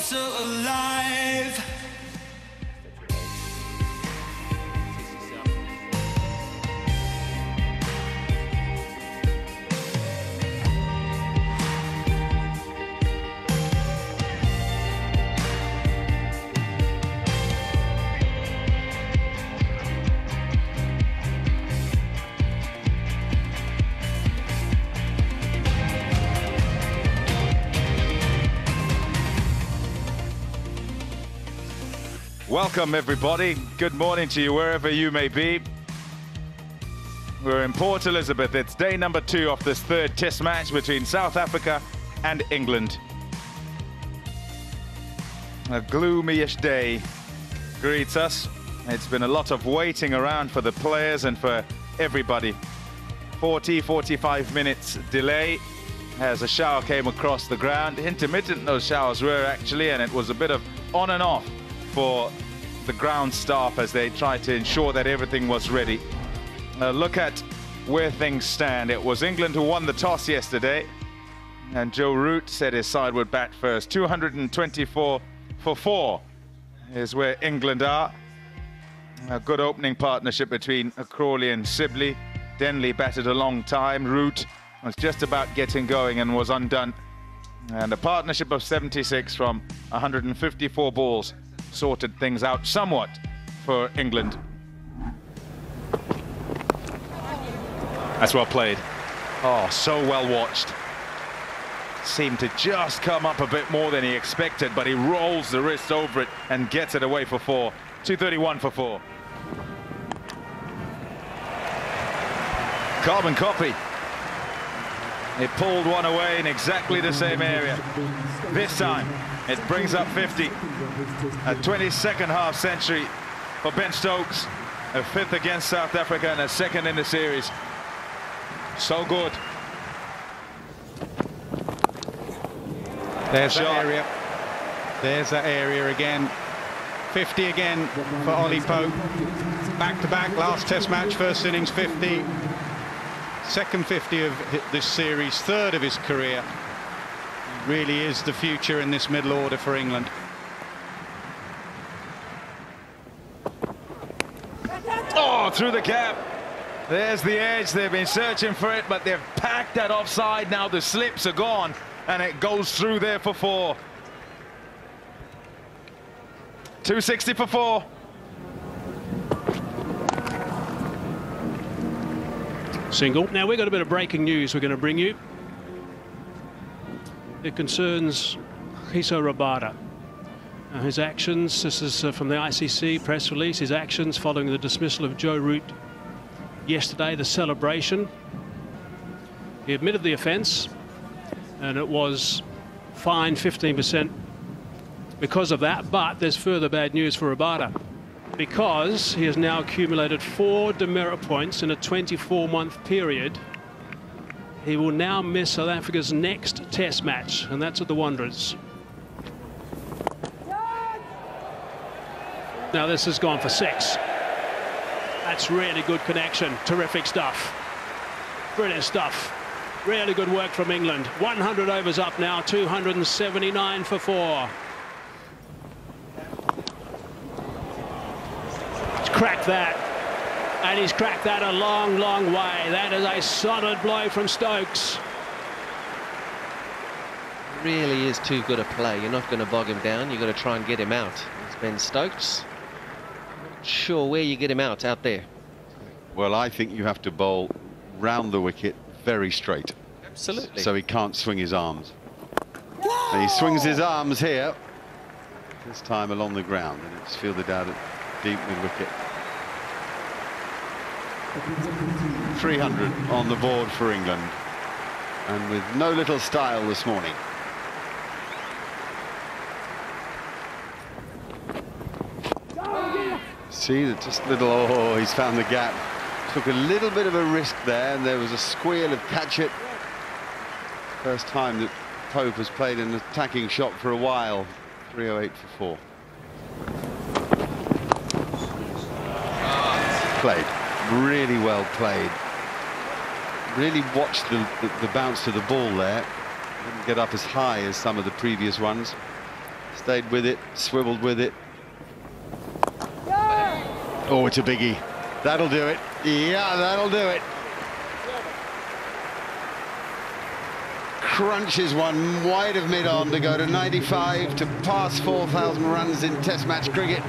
so alive. Welcome everybody, good morning to you wherever you may be. We're in Port Elizabeth. It's day number 2 of this third test match between South Africa and England. A gloomy-ish day greets us. It's been a lot of waiting around for the players and for everybody. 45 minutes delay as a shower came across the ground. Intermittent those showers were actually, and it was a bit of on and off for the ground staff as they tried to ensure that everything was ready. Look at where things stand. It was England who won the toss yesterday, and Joe Root said his side would bat first. 224 for 4 is where England are. A good opening partnership between Crawley and Sibley. Denley batted a long time. Root was just about getting going and was undone. And a partnership of 76 from 154 balls sorted things out somewhat for England. That's well played. Oh, so well watched. Seemed to just come up a bit more than he expected, but he rolls the wrist over it and gets it away for 4. 231 for 4. Carbon copy. It pulled one away in exactly the same area. This time, it brings up 50. A 22nd half century for Ben Stokes. A 5th against South Africa and a 2nd in the series. So good. There's that area. There's that area again. 50 again for Ollie Pope. Back-to-back, last test match, first innings 50. Second 50 of this series, 3rd of his career. He really is the future in this middle order for England. Oh, through the gap. There's the edge. They've been searching for it, but they've packed that offside. Now the slips are gone, and it goes through there for 4. 260 for 4. Single. Now we've got a bit of breaking news we're going to bring you. It concerns Hiso Rabada. His actions, this is from the ICC press release, his actions following the dismissal of Joe Root yesterday, the celebration. He admitted the offence and it was fined 15% because of that, but there's further bad news for Rabada, because he has now accumulated 4 demerit points in a 24-month period. He will now miss South Africa's next test match, and that's at the Wanderers. Now this has gone for 6. That's really good connection. Terrific stuff. Brilliant stuff. Really good work from England. 100 overs up now, 279 for 4. Cracked that, and he's cracked that a long way. That is a solid blow from Stokes. Really is too good a play. You're not going to bog him down, you've got to try and get him out. It's Ben Stokes. Not sure where you get him out there. Well, I think you have to bowl round the wicket very straight. Absolutely. So he can't swing his arms. And he swings his arms here, this time along the ground, and it's fielded out at deep mid-wicket. 300 on the board for England, and with no little style this morning. See, that just little, oh, he's found the gap. Took a little bit of a risk there, and there was a squeal of catch it. First time that Pope has played an attacking shot for a while. 308 for 4. Played, really well played. Really watched the bounce to the ball there. Didn't get up as high as some of the previous ones. Stayed with it, swiveled with it. Oh, it's a biggie. That'll do it. Yeah, that'll do it. Crunches one wide of mid-on to go to 95 to pass 4,000 runs in Test match cricket.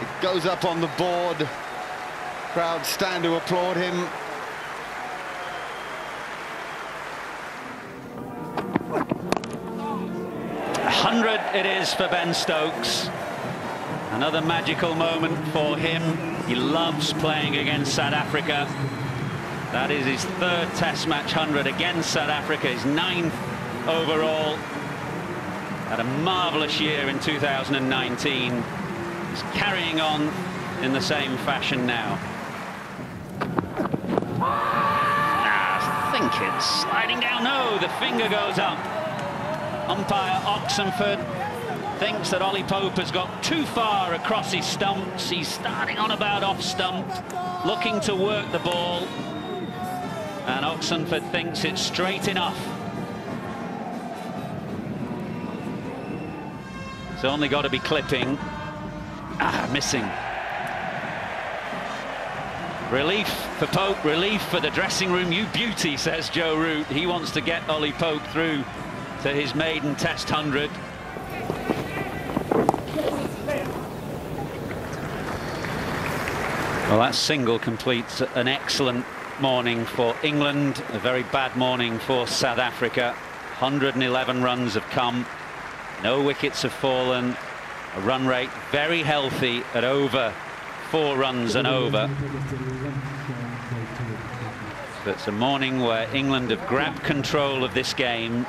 It goes up on the board. Crowd stand to applaud him. $100 it is for Ben Stokes. Another magical moment for him. He loves playing against South Africa. That is his third Test match 100 against South Africa, his 9th overall. Had a marvellous year in 2019. He's carrying on in the same fashion now. I think it's sliding down. No, the finger goes up. Umpire Oxenford thinks that Ollie Pope has got too far across his stumps. He's starting on about off stump, looking to work the ball. And Oxenford thinks it's straight enough. It's only got to be clipping. Missing. Relief for Pope, relief for the dressing room. You beauty, says Joe Root. He wants to get Ollie Pope through to his maiden Test 100. Well, that single completes an excellent morning for England, a very bad morning for South Africa. 111 runs have come, no wickets have fallen, a run rate very healthy at over 4 runs and over. So it's a morning where England have grabbed control of this game.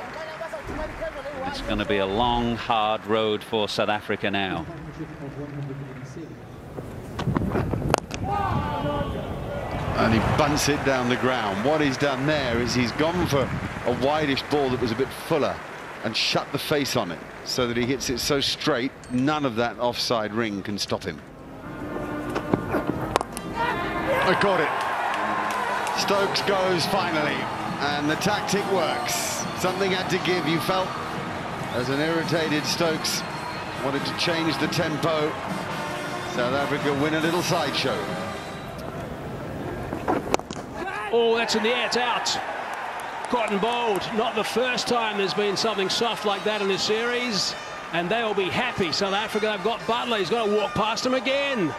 It's going to be a long, hard road for South Africa now. And he bunts it down the ground. What he's done there is he's gone for a wideish ball that was a bit fuller and shut the face on it so that he hits it so straight, none of that offside ring can stop him. I caught it. Stokes goes finally, and the tactic works. Something had to give, you felt, as an irritated Stokes wanted to change the tempo. South Africa win a little sideshow. Oh, that's in the air, it's out. Cotton bowled. Not the first time there's been something soft like that in this series, and they'll be happy. South Africa, they've got Butler, he's got to walk past him again.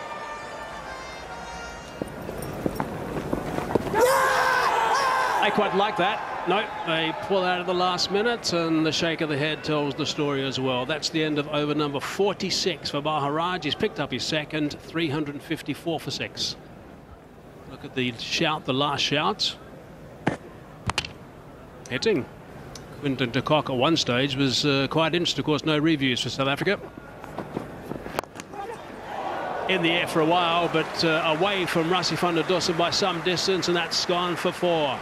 They quite like that. Nope, they pull out at the last minute, and the shake of the head tells the story as well. That's the end of over number 46 for Maharaj. He's picked up his second, 354 for 6. Look at the shout, the last shout. Hitting. Quinton de Kock at one stage was quite interesting. Of course, no reviews for South Africa. In the air for a while, but away from Rassie van der Dussen by some distance, and that's gone for 4.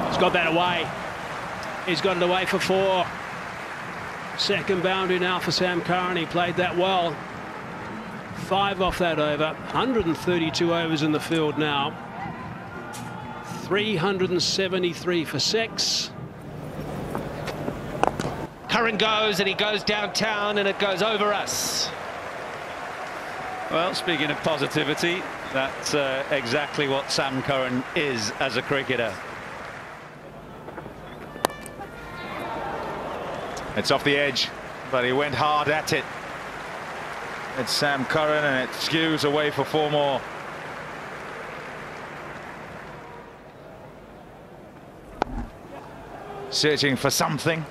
He's got that away. He's got it away for 4. Second boundary now for Sam Curran. He played that well. 5 off that over. 132 overs in the field now. 373 for 6. Curran goes, and he goes downtown, and it goes over us. Well, speaking of positivity, that's exactly what Sam Curran is as a cricketer. It's off the edge, but he went hard at it. It's Sam Curran, and it skews away for 4 more. Searching for something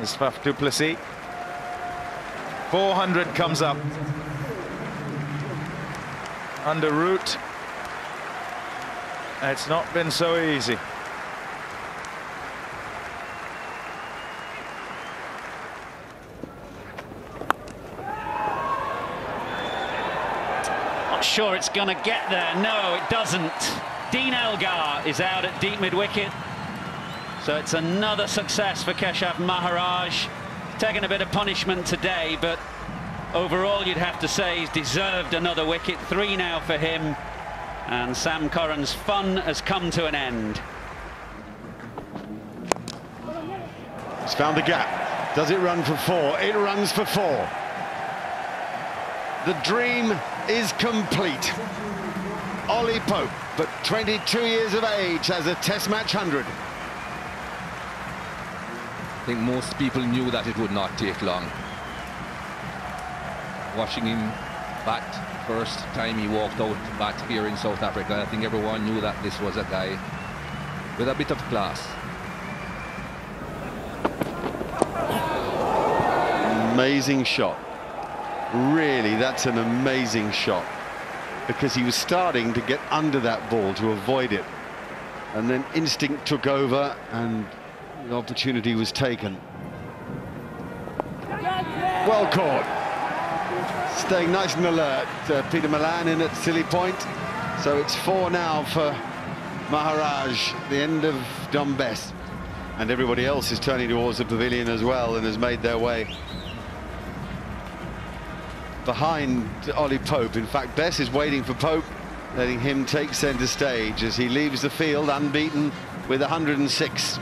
is Faf du Plessis. 400 comes up under Root. It's not been so easy. Not sure it's going to get there. No, it doesn't. Dean Elgar is out at deep mid-wicket. So it's another success for Keshav Maharaj. Taking a bit of punishment today, but overall you'd have to say he's deserved another wicket. 3 now for him. And Sam Curran's fun has come to an end. He's found the gap. Does it run for 4? It runs for 4. The dream is complete. Ollie Pope, but 22 years of age, has a Test match 100. I think most people knew that it would not take long. Watching him bat first time he walked out to bat here in South Africa, I think everyone knew that this was a guy with a bit of class. Amazing shot. Really, that's an amazing shot, because he was starting to get under that ball to avoid it, and then instinct took over and the opportunity was taken. Well caught. Staying nice and alert. Peter Malan in at silly point. So it's 4 now for Maharaj, the end of Dombes. And everybody else is turning towards the pavilion as well and has made their way behind Ollie Pope. In fact, Bess is waiting for Pope, letting him take centre stage as he leaves the field unbeaten with 106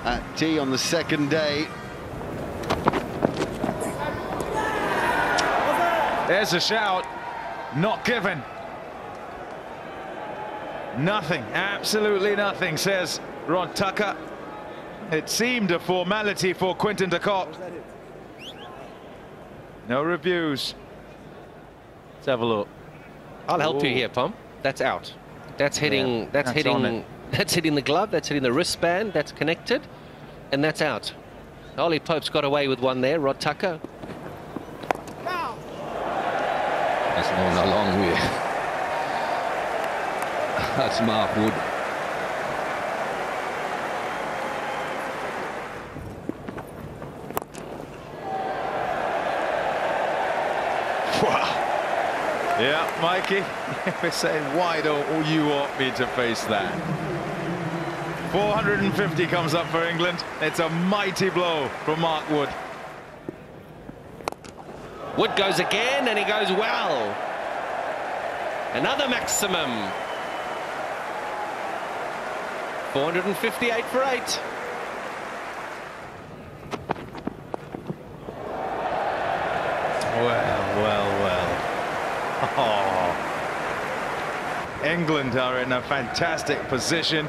at tea on the second day. There's a shout. Not given. Nothing, absolutely nothing, says Rod Tucker. It seemed a formality for Quinton de Kock. No reviews. Let's have a look. I'll help you here, Pom. That's out. That's hitting. Yeah, that's hitting. on it. That's hitting the glove. That's hitting the wristband. That's connected, and that's out. Ollie Pope's got away with one there. Rod Tucker. That's going a long way. That's Mark Wood. Wow. Yeah, Mikey, we're saying, why don't you want me to face that? 450 comes up for England. It's a mighty blow from Mark Wood. Wood goes again, and he goes well. Another maximum. 458 for 8. Well. Oh. England are in a fantastic position.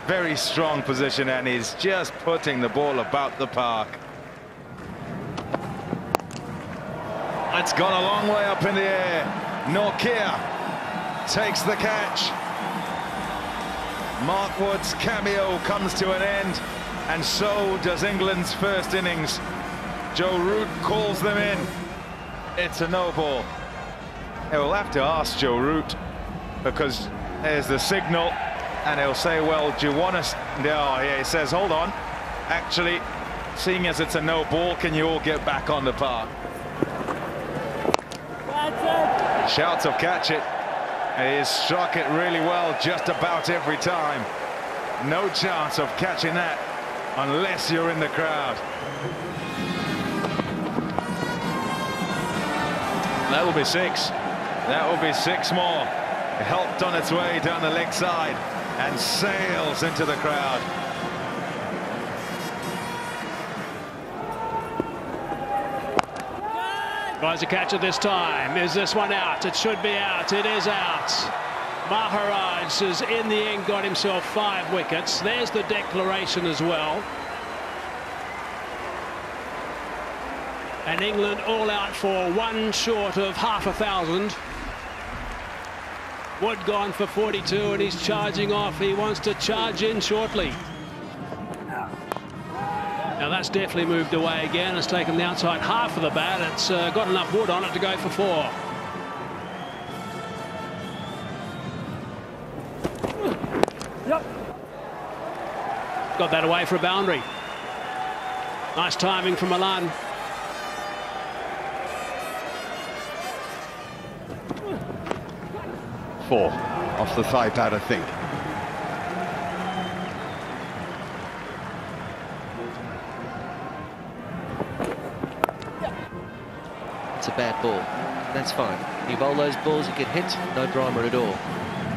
Very strong position, and he's just putting the ball about the park. It's gone a long way up in the air. Nortje takes the catch. Mark Wood's cameo comes to an end, and so does England's first innings. Joe Root calls them in. It's a no ball. We'll have to ask Joe Root, because there's the signal, and he'll say, well, do you want us? Oh, yeah, he says, hold on. Actually, seeing as it's a no ball, can you all get back on the park? Shouts of catch it. He has struck it really well just about every time. No chance of catching that unless you're in the crowd. That will be 6. That will be 6 more. It helped on its way down the leg side and sails into the crowd. Tries to catch it this time. Is this one out? It should be out. It is out. Maharaj has in the end got himself 5 wickets. There's the declaration as well. And England all out for 1 short of 500,000. Wood gone for 42, and he's charging off. He wants to charge in shortly. Now that's definitely moved away again. It's taken the outside half of the bat. It's got enough wood on it to go for 4. Got that away for a boundary. Nice timing from Malan. Four off the thigh pad, I think. It's a bad ball. That's fine. You bowl those balls, you get hit, no drama at all.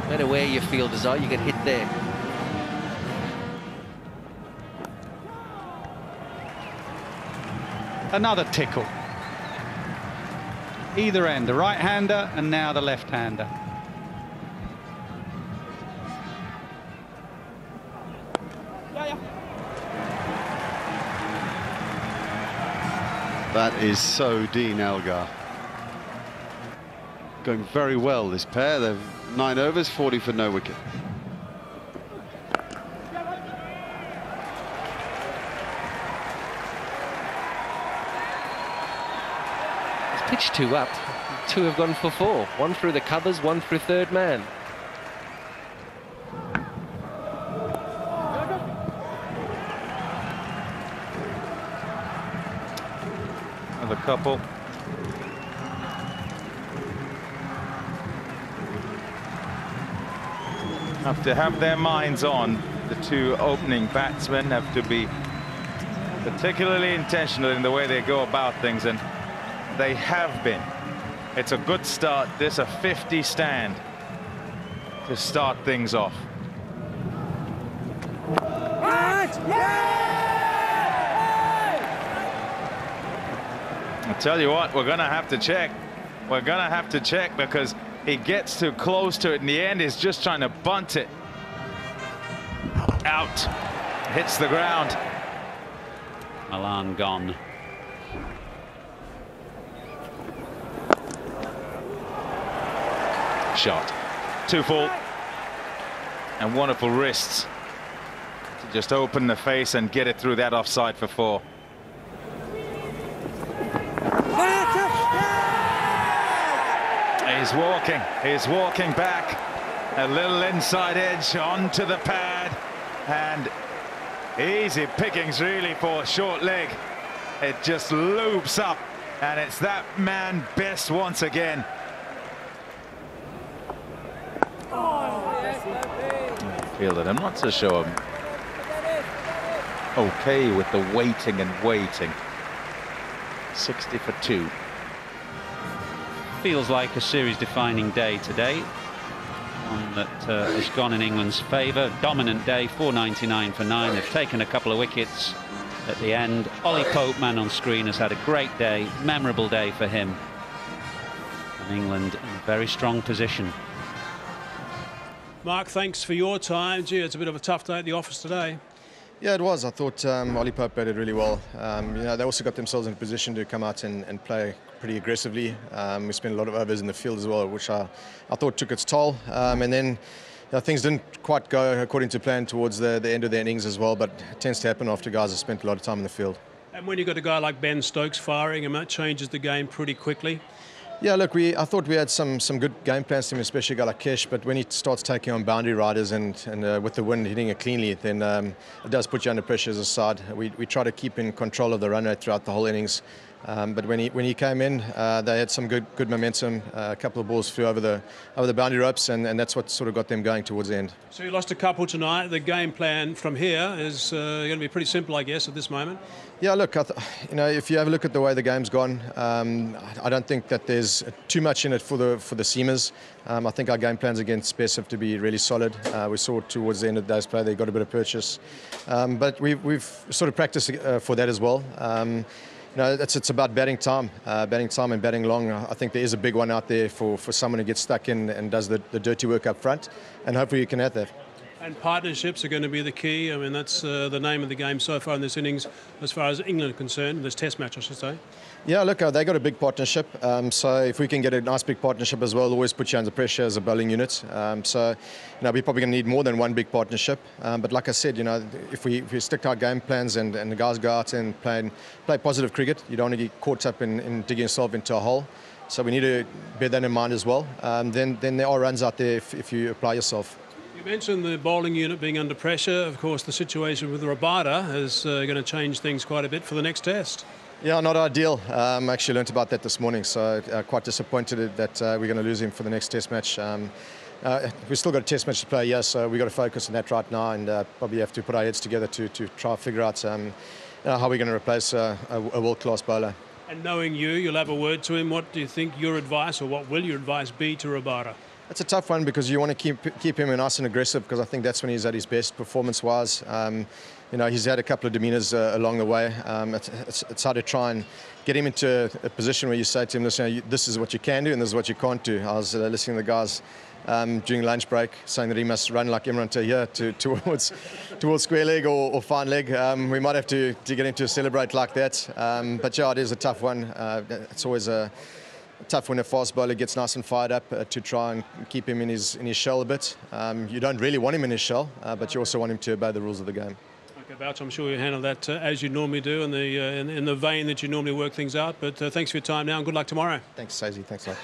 No matter where your fielders are, you get hit there. Another tickle. Either end, the right-hander and now the left-hander. That is so Dean Elgar. Going very well, this pair. They've 9 overs, 40 for no wicket. It's pitched 2 up. 2 have gone for 4. 1 through the covers, 1 through third man. Another couple. Have to have their minds on. The 2 opening batsmen have to be particularly intentional in the way they go about things, and they have been. It's a good start. This a 50 stand to start things off. I'll tell you what, we're going to have to check. We're going to have to check, because he gets too close to it in the end. He's just trying to bunt it out. Hits the ground. Malan gone. Shot. 2 full. And wonderful wrists to just open the face and get it through that offside for 4. He's walking back. A little inside edge onto the pad, and easy pickings really for short leg. It just loops up, and it's that man Best once again. I feel that I'm not so sure I'm okay with the waiting and waiting. 60 for 2. Feels like a series-defining day today. One that has gone in England's favour. Dominant day, 499 for 9. They've taken a couple of wickets at the end. Ollie Pope, man on screen, has had a great day, memorable day for him. And England in a very strong position. Mark, thanks for your time. Gee, it's a bit of a tough day at the office today. Yeah, it was. I thought Ollie Pope batted really well. You know, they also got themselves in a position to come out and play pretty aggressively. We spent a lot of overs in the field as well, which I thought took its toll. And then you know, things didn't quite go according to plan towards the end of the innings as well, but it tends to happen after guys have spent a lot of time in the field. And when you've got a guy like Ben Stokes firing him, that changes the game pretty quickly. Yeah, look, I thought we had some good game plans to him, especially a guy like Kesh, but when he starts taking on boundary riders and with the wind hitting it cleanly, then it does put you under pressure as a side. We try to keep in control of the run rate throughout the whole innings. But when he came in, they had some good momentum. A couple of balls flew over the boundary ropes, and that's what sort of got them going towards the end. So you lost a couple tonight. The game plan from here is going to be pretty simple, I guess, at this moment. Yeah, look, you know, if you have a look at the way the game's gone, I don't think that there's too much in it for the seamers. I think our game plans against Best have to be really solid. We saw towards the end of the day's play they got a bit of purchase, but we've sort of practiced for that as well. You know, it's about batting time and batting long. I think there is a big one out there for someone who gets stuck in and does the dirty work up front, and hopefully you can add that. And partnerships are going to be the key. I mean, that's the name of the game so far in this innings, as far as England are concerned, this Test match, I should say. Yeah, look, they got a big partnership. So if we can get a nice big partnership as well, always put you under pressure as a bowling unit. So, you know, we're probably going to need more than one big partnership. But like I said, you know, if we stick to our game plans and the guys go out and play positive cricket, you don't want to get caught up in digging yourself into a hole. So we need to bear that in mind as well. Then there are runs out there if you apply yourself. You mentioned the bowling unit being under pressure. Of course, the situation with Rabada is going to change things quite a bit for the next Test. Yeah, not ideal. I actually learnt about that this morning, so quite disappointed that we're going to lose him for the next Test match. We've still got a Test match to play, yes, so we've got to focus on that right now and probably have to put our heads together to try to figure out how we're going to replace a world-class bowler. And knowing you'll have a word to him. What do you think your advice, or what will your advice be to Rabada? It's a tough one because you want to keep him nice and aggressive, because I think that's when he's at his best performance-wise. You know, he's had a couple of demeanours along the way. It's hard to try and get him into a position where you say to him, listen, this is what you can do and this is what you can't do. I was listening to the guys during lunch break saying that he must run like Imran Tahir towards square leg or fine leg. We might have to get him to celebrate like that. But yeah, it is a tough one. It's always tough when a fast bowler gets nice and fired up to try and keep him in his shell a bit. You don't really want him in his shell, but you also want him to obey the rules of the game. Okay, Bouch, I'm sure you handle that as you normally do, in the vein that you normally work things out. But thanks for your time now, and good luck tomorrow. Thanks, Stacey. Thanks a lot.